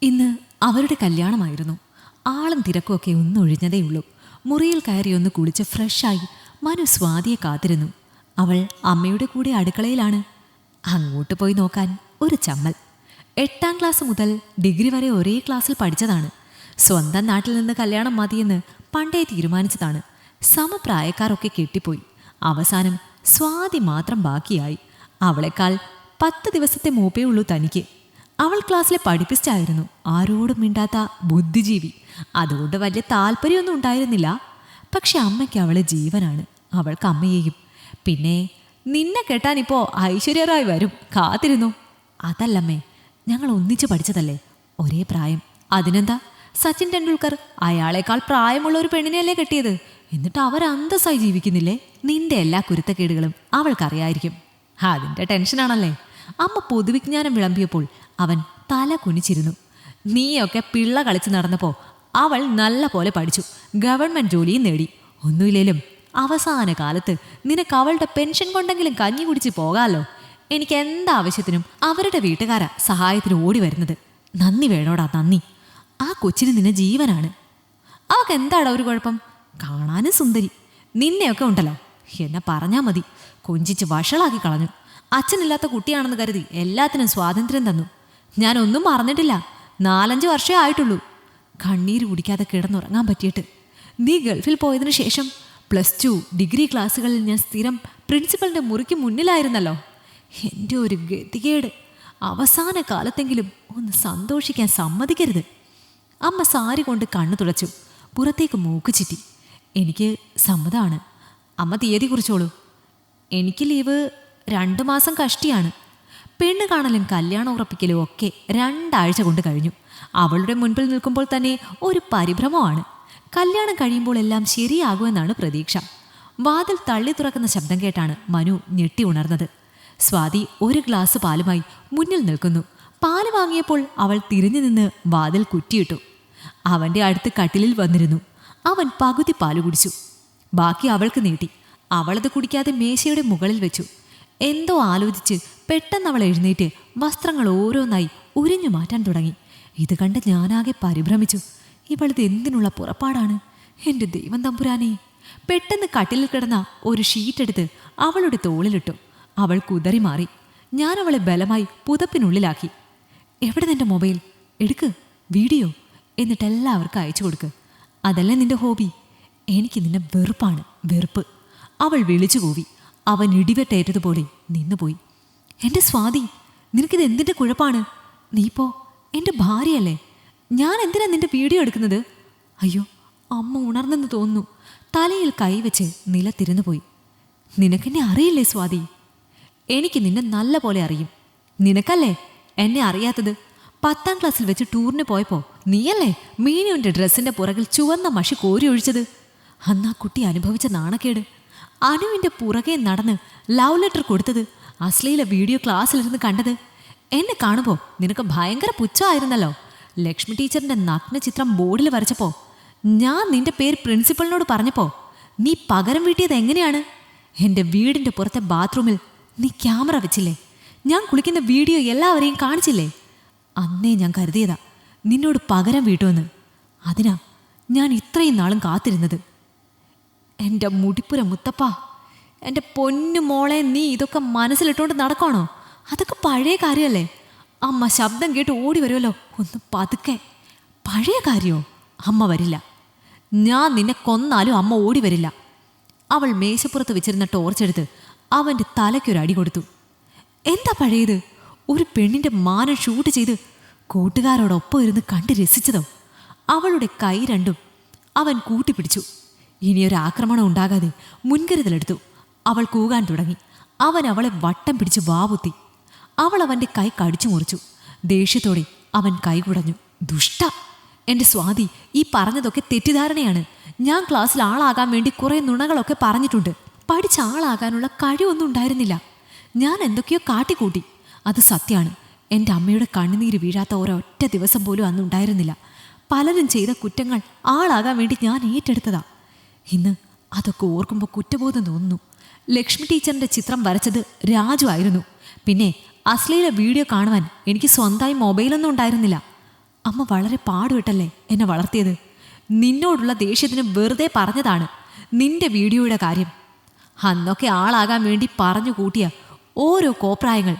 ഇന്ന് അവരുടെ കല്യാണമായിരുന്നു. ആളും തിരക്കുമൊക്കെ ഒന്നൊഴിഞ്ഞതേയുള്ളൂ. മുറിയിൽ കയറി ഒന്ന് കുളിച്ച് ഫ്രഷായി മനു സ്വാതിയെ കാത്തിരുന്നു. അവൾ അമ്മയുടെ കൂടെ അടുക്കളയിലാണ്. അങ്ങോട്ട് പോയി നോക്കാൻ ഒരു ചമ്മൽ. 8ാം ക്ലാസ് മുതൽ ഡിഗ്രി വരെ ഒരേ ക്ലാസ്സിൽ പഠിച്ചതാണ്. സ്വന്തം നാട്ടിൽ നിന്ന് കല്യാണം മതിയെന്ന് പണ്ടേ തീരുമാനിച്ചതാണ്. സമപ്രായക്കാരൊക്കെ കെട്ടിപ്പോയി. അവസാനം സ്വാതി മാത്രം ബാക്കിയായി. അവളെക്കാൾ 10 ദിവസത്തെ മൂപ്പേ ഉള്ളൂ തനിക്ക്. അവൾ ക്ലാസ്സിലെ പഠിപ്പിസ്റ്റായിരുന്നു. ആരോടും മിണ്ടാത്ത ബുദ്ധിജീവി. അതുകൊണ്ട് വലിയ താല്പര്യമൊന്നും ഉണ്ടായിരുന്നില്ല. പക്ഷെ അമ്മയ്ക്ക് അവളെ ജീവനാണ്. അവൾക്ക് അമ്മയെയും. പിന്നെ നിന്നെ കെട്ടാനിപ്പോൾ ഐശ്വര്യ റായ് വരും, കാത്തിരുന്നു. അതല്ലമ്മേ, ഞങ്ങൾ ഒന്നിച്ച് പഠിച്ചതല്ലേ, ഒരേ പ്രായം. അതിനെന്താ, സച്ചിൻ ടെണ്ടുൽക്കർ അയാളെക്കാൾ പ്രായമുള്ള ഒരു പെണ്ണിനെയല്ലേ കെട്ടിയത്. എന്നിട്ട് അവർ അന്തസ്സായി ജീവിക്കുന്നില്ലേ? നിന്റെ എല്ലാ കുരുത്തക്കേടുകളും അവൾക്കറിയായിരിക്കും. അതിൻ്റെ ടെൻഷനാണല്ലേ. അമ്മ പൊതുവിജ്ഞാനം വിളമ്പിയപ്പോൾ അവൻ തല കുനിച്ചിരുന്നു. നീയൊക്കെ പിള്ള കളിച്ച് നടന്നപ്പോൾ അവൾ നല്ല പോലെ പഠിച്ചു, ഗവൺമെൻറ് ജോലിയും നേടി. ഒന്നുമില്ലേലും അവസാന കാലത്ത് നിനക്ക് അവളുടെ പെൻഷൻ കൊണ്ടെങ്കിലും കഞ്ഞി കുടിച്ച് പോകാമല്ലോ. എനിക്ക് എന്താവശ്യത്തിനും അവരുടെ വീട്ടുകാരാ സഹായത്തിന് ഓടി വരുന്നത്. നന്ദി വേണോടാ, നന്ദി. ആ കൊച്ചിന് നിന്നെ ജീവനാണ്. അവൾക്ക് എന്താടാ ഒരു കുഴപ്പം? കാണാനും സുന്ദരി. നിന്നെയൊക്കെ ഉണ്ടല്ലോ, എന്നെ പറഞ്ഞാൽ മതി. കൊഞ്ചിച്ച് വഷളാക്കി കളഞ്ഞു. അച്ഛനില്ലാത്ത കുട്ടിയാണെന്ന് കരുതി എല്ലാത്തിനും സ്വാതന്ത്ര്യം തന്നു. ഞാനൊന്നും മറന്നിട്ടില്ല. 4-5 വർഷമേ ആയിട്ടുള്ളൂ കണ്ണീര് കുടിക്കാതെ കിടന്നുറങ്ങാൻ പറ്റിയിട്ട്. നീ ഗൾഫിൽ പോയതിനു ശേഷം +2 ഡിഗ്രി ക്ലാസ്സുകളിൽ ഞാൻ സ്ഥിരം പ്രിൻസിപ്പലിൻ്റെ മുറിക്ക് മുന്നിലായിരുന്നല്ലോ. എൻ്റെ ഒരു ഗതികേട്. അവസാന കാലത്തെങ്കിലും ഒന്ന് സന്തോഷിക്കാൻ സമ്മതിക്കരുത്. അമ്മ സാരി കൊണ്ട് കണ്ണു തുടച്ചു. പുറത്തേക്ക് മൂക്ക് ചുറ്റി. എനിക്ക് സമ്മതമാണ്. അമ്മ തീയതി കുറിച്ചോളൂ. എനിക്ക് ലീവ് 2 മാസം കഷ്ടിയാണ്. പെണ്ണ് കാണലും കല്യാണം ഉറപ്പിക്കലും ഒക്കെ 2 ആഴ്ച കൊണ്ട് കഴിഞ്ഞു. അവളുടെ മുൻപിൽ നിൽക്കുമ്പോൾ തന്നെ ഒരു പരിഭ്രമമാണ്. കല്യാണം കഴിയുമ്പോൾ എല്ലാം ശരിയാകുമെന്നാണ് പ്രതീക്ഷ. വാതിൽ തള്ളി തുറക്കുന്ന ശബ്ദം കേട്ടാണ് മനു ഞെട്ടി ഉണർന്നത്. സ്വാതി ഒരു ഗ്ലാസ് പാലുമായി മുന്നിൽ നിൽക്കുന്നു. പാല് വാങ്ങിയപ്പോൾ അവൾ തിരിഞ്ഞു നിന്ന് വാതിൽ കുറ്റിയിട്ടു. അവൻ്റെ അടുത്ത് കട്ടിലിൽ വന്നിരുന്നു. അവൻ പകുതി പാല് കുടിച്ചു. ബാക്കി അവൾക്ക് നീട്ടി. അവളത് കുടിക്കാതെ മേശയുടെ മുകളിൽ വെച്ചു. എന്തോ ആലോചിച്ച് പെട്ടെന്ന് അവൾ എഴുന്നേറ്റ് വസ്ത്രങ്ങൾ ഓരോന്നായി ഉരിഞ്ഞു മാറ്റാൻ തുടങ്ങി. ഇത് കണ്ട് ഞാനാകെ പരിഭ്രമിച്ചു. ഇവളിത് എന്തിനുള്ള പുറപ്പാടാണ്? എൻ്റെ ദൈവം തമ്പുരാനെ! പെട്ടെന്ന് കട്ടിലിൽ കിടന്ന ഒരു ഷീറ്റെടുത്ത് അവളുടെ തോളിലിട്ടു. അവൾ കുതറി മാറി. ഞാൻ അവളെ ബലമായി പുതപ്പിനുള്ളിലാക്കി. എവിടെ നിൻ്റെ മൊബൈൽ? എടുക്ക്, വീഡിയോ. എന്നിട്ട് എല്ലാവർക്കും അയച്ചു കൊടുക്ക്. അതല്ലേ നിൻ്റെ ഹോബി? എനിക്ക് നിന്നെ വെറുപ്പാണ്, വെറുപ്പ്. അവൾ വിളിച്ചു കൂവി. അവൻ ഇടിവെട്ടേറ്റതുപോലെ നിന്നുപോയി. എൻ്റെ സ്വാതി, നിനക്കിത് എന്തിൻ്റെ കുഴപ്പമാണ്? നീപ്പോ എൻ്റെ ഭാര്യയല്ലേ. ഞാൻ എന്തിനാ നിൻ്റെ വീഡിയോ എടുക്കുന്നത്? അയ്യോ, അമ്മ ഉണർന്നെന്ന് തോന്നുന്നു. തലയിൽ കൈവച്ച് നിലത്തിരുന്നു പോയി. നിനക്കെന്നെ അറിയില്ലേ സ്വാതി? എനിക്ക് നിന്നെ നല്ല പോലെ അറിയും. നിനക്കല്ലേ എന്നെ അറിയാത്തത്? 10ാം ക്ലാസ്സിൽ വെച്ച് ടൂറിന് പോയപ്പോൾ നീയല്ലേ മീനുവിൻ്റെ ഡ്രസ്സിൻ്റെ പുറകിൽ ചുവന്ന മഷി കോരി ഒഴിച്ചത്? അന്ന് ആ കുട്ടി അനുഭവിച്ച നാണക്കേട്. അനുവിൻ്റെ പുറകെ നടന്ന് ലവ് ലെറ്റർ കൊടുത്തത്, അശ്ലീല വീഡിയോ ക്ലാസ്സിലിരുന്ന് കണ്ടത്. എന്നെ കാണുമ്പോൾ നിനക്ക് ഭയങ്കര പുച്ഛമായിരുന്നല്ലോ. ലക്ഷ്മി ടീച്ചറിൻ്റെ നഗ്ന ചിത്രം ബോർഡിൽ വരച്ചപ്പോൾ ഞാൻ നിന്റെ പേര് പ്രിൻസിപ്പളിനോട് പറഞ്ഞപ്പോൾ നീ പകരം വീട്ടിയത് എങ്ങനെയാണ്? എൻ്റെ വീടിൻ്റെ പുറത്തെ ബാത്റൂമിൽ നീ ക്യാമറ വെച്ചില്ലേ? ഞാൻ കുളിക്കുന്ന വീഡിയോ എല്ലാവരെയും കാണിച്ചില്ലേ? അന്നേ ഞാൻ കരുതിയതാ നിന്നോട് പകരം വീട്ടുമെന്ന്. അതിനാ ഞാൻ ഇത്രയും നാളും കാത്തിരുന്നത്. എൻ്റെ മുടിപ്പുര മുത്തപ്പ, എൻ്റെ പൊന്നു മോളെ, നീ ഇതൊക്കെ മനസ്സിലിട്ടുകൊണ്ട് നടക്കണോ? അതൊക്കെ പഴയ കാര്യമല്ലേ. അമ്മ ശബ്ദം കേട്ട് ഓടി വരുമല്ലോ. ഒന്ന് പതുക്കെ. പഴയ കാര്യമോ? അമ്മ വരില്ല. ഞാൻ നിന്നെ കൊന്നാലും അമ്മ ഓടി വരില്ല. അവൾ മേശപ്പുറത്ത് വെച്ചിരുന്ന ടോർച്ചെടുത്ത് അവൻ്റെ തലയ്ക്കൊരടി കൊടുത്തു. എന്താ പഴയത്? ഒരു പെണ്ണിൻ്റെ മാനം ഷൂട്ട് ചെയ്ത് കൂട്ടുകാരോടൊപ്പം ഇരുന്ന് കണ്ട് രസിച്ചതോ? അവളുടെ കൈ രണ്ടും അവൻ കൂട്ടിപ്പിടിച്ചു. ഇനിയൊരാക്രമണം ഉണ്ടാകാതെ മുൻകരുതലെടുത്തു. അവൾ കൂകാൻ തുടങ്ങി. അവൻ അവളെ വട്ടം പിടിച്ച് വാവുത്തി. അവൾ അവൻ്റെ കൈ കടിച്ചു മുറിച്ചു. ദേഷ്യത്തോടെ അവൻ കൈ കുടഞ്ഞു. ദുഷ്ട! എൻ്റെ സ്വാതി, ഈ പറഞ്ഞതൊക്കെ തെറ്റിദ്ധാരണയാണ്. ഞാൻ ക്ലാസ്സിൽ ആളാകാൻ വേണ്ടി കുറേ നുണകളൊക്കെ പറഞ്ഞിട്ടുണ്ട്. പഠിച്ച ആളാകാനുള്ള കഴിവൊന്നും ഉണ്ടായിരുന്നില്ല. ഞാൻ എന്തൊക്കെയോ കാട്ടിക്കൂട്ടി. അത് സത്യമാണ്. എൻ്റെ അമ്മയുടെ കണ്ണുനീര് വീഴാത്ത ഒരൊറ്റ ദിവസം പോലും അന്നുണ്ടായിരുന്നില്ല. പലരും ചെയ്ത കുറ്റങ്ങൾ ആളാകാൻ വേണ്ടി ഞാൻ ഏറ്റെടുത്തതാ. ഇന്ന് അതൊക്കെ ഓർക്കുമ്പോൾ കുറ്റബോധം തോന്നുന്നു. ലക്ഷ്മി ടീച്ചറിൻ്റെ ചിത്രം വരച്ചത് രാജു ആയിരുന്നു. പിന്നെ അശ്ലീല വീഡിയോ കാണുവാൻ എനിക്ക് സ്വന്തമായി മൊബൈലൊന്നും ഉണ്ടായിരുന്നില്ല. അമ്മ വളരെ പാടുവിട്ടല്ലേ എന്നെ വളർത്തിയത്. നിന്നോടുള്ള ദേഷ്യത്തിന് വെറുതെ പറഞ്ഞതാണ് നിന്റെ വീഡിയോയുടെ കാര്യം. അന്നൊക്കെ ആളാകാൻ വേണ്ടി പറഞ്ഞു കൂട്ടിയ ഓരോ കോപ്രായങ്ങൾ.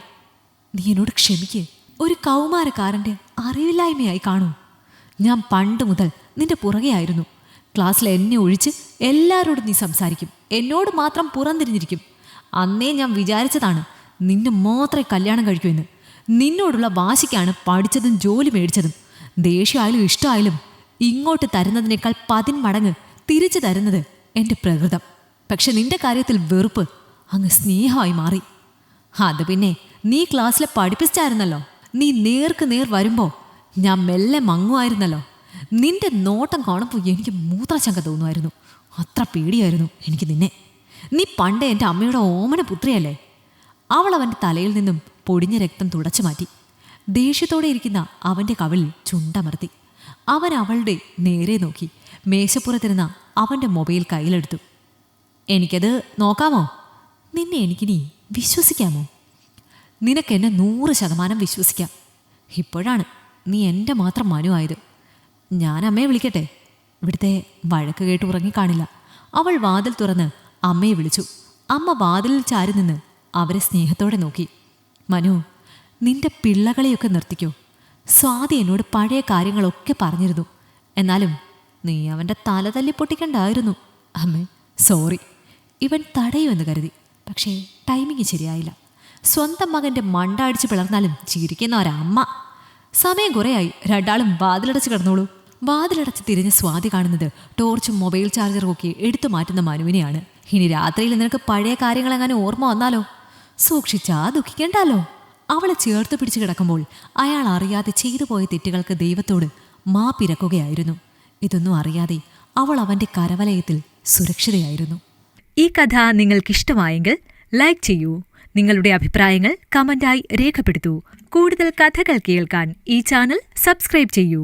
നീ എന്നോട് ക്ഷമിക്ക്. ഒരു കൗമാരക്കാരൻ്റെ അറിവില്ലായ്മയായി കാണൂ. ഞാൻ പണ്ട് മുതൽ നിന്റെ പുറകെ ആയിരുന്നു. ക്ലാസ്സിൽ എന്നെ ഒഴിച്ച് എല്ലാവരോടും നീ സംസാരിക്കും, എന്നോട് മാത്രം പുറംതിരിഞ്ഞിരിക്കും. അന്നേ ഞാൻ വിചാരിച്ചതാണ് നിന്നെ മാത്രമേ കല്യാണം കഴിക്കുമെന്ന്. നിന്നോടുള്ള വാശിക്കാണ് പഠിച്ചതും ജോലി മേടിച്ചതും. ദേഷ്യമായാലും ഇഷ്ടമായാലും ഇങ്ങോട്ട് തരുന്നതിനേക്കാൾ 10 മടങ്ങ് തിരിച്ചു തരുന്നത് എൻ്റെ പ്രകൃതം. പക്ഷെ നിന്റെ കാര്യത്തിൽ വെറുപ്പ് അങ്ങ് സ്നേഹമായി മാറി. അത് പിന്നെ നീ ക്ലാസ്സിലെ പഠിപ്പിച്ചായിരുന്നല്ലോ. നീ നേർക്ക് നേർ വരുമ്പോൾ ഞാൻ മെല്ലെ മങ്ങുമായിരുന്നല്ലോ. നിന്റെ നോട്ടം കാണുമ്പോൾ എനിക്ക് മൂത്രശങ്ക തോന്നുമായിരുന്നു. അത്ര പേടിയായിരുന്നു എനിക്ക് നിന്നെ. നീ പണ്ടേ എൻ്റെ അമ്മയുടെ ഓമന പുത്രിയല്ലേ. അവൾ അവൻ്റെ തലയിൽ നിന്നും പൊടിഞ്ഞ രക്തം തുടച്ചു മാറ്റി. ദേഷ്യത്തോടെ ഇരിക്കുന്ന അവൻ്റെ കവിളിൽ ചുണ്ടമർത്തി. അവൻ അവളുടെ നേരെ നോക്കി മേശപ്പുറത്തിരുന്ന അവൻ്റെ മൊബൈൽ കയ്യിലെടുത്തു. എനിക്കത് നോക്കാമോ? നിന്നെ എനിക്കിനി വിശ്വസിക്കാമോ? നിനക്കെന്നെ 100% വിശ്വസിക്കാം. ഇപ്പോഴാണ് നീ എൻ്റെ മാത്രം മനുവായത്. ഞാൻ അമ്മയെ വിളിക്കട്ടെ? ഇവിടുത്തെ വഴക്ക് കേട്ട് ഉറങ്ങിക്കാണില്ല. അവൾ വാതിൽ തുറന്ന് അമ്മയെ വിളിച്ചു. അമ്മ വാതിലിൽ ചാരി നിന്ന് അവരെ സ്നേഹത്തോടെ നോക്കി. മനു, നിന്റെ പിള്ളകളെയൊക്കെ നിർത്തിക്കോ. സ്വാതി എന്നോട് പഴയ കാര്യങ്ങളൊക്കെ പറഞ്ഞിരുന്നു. എന്നാലും നീ അവൻ്റെ തല തല്ലി പൊട്ടിക്കണ്ടായിരുന്നു. അമ്മേ സോറി. ഇവൻ തടയുമെന്ന് കരുതി. പക്ഷേ ടൈമിങ് ശരിയായില്ല. സ്വന്തം മകൻ്റെ മണ്ട അടിച്ച് പിളർന്നാലും ചിരിക്കുന്ന ഒരമ്മ. സമയം കുറേയായി. രണ്ടാളും വാതിലടച്ച് കിടന്നോളൂ. വാതിലടച്ച് തിരിഞ്ഞ് സ്വാതി കാണുന്നത് ടോർച്ചും മൊബൈൽ ചാർജറും ഒക്കെ എടുത്തു മാറ്റുന്ന മനുവിനെയാണ്. ഇനി രാത്രിയിൽ നിനക്ക് പഴയ കാര്യങ്ങളെങ്ങനെ ഓർമ്മ വന്നാലോ? സൂക്ഷിച്ചാ ദുഃഖിക്കണ്ടല്ലോ. അവളെ ചേർത്ത് പിടിച്ച് കിടക്കുമ്പോൾ അയാൾ അറിയാതെ ചെയ്തു പോയ തെറ്റുകൾക്ക് ദൈവത്തോട് മാപ്പിരക്കുകയായിരുന്നു. ഇതൊന്നും അറിയാതെ അവൾ അവൻ്റെ കരവലയത്തിൽ സുരക്ഷിതയായിരുന്നു. ഈ കഥ നിങ്ങൾക്കിഷ്ടമായെങ്കിൽ ലൈക്ക് ചെയ്യൂ. നിങ്ങളുടെ അഭിപ്രായങ്ങൾ കമന്റായി രേഖപ്പെടുത്തൂ. കൂടുതൽ കഥകൾ കേൾക്കാൻ ഈ ചാനൽ സബ്സ്ക്രൈബ് ചെയ്യൂ.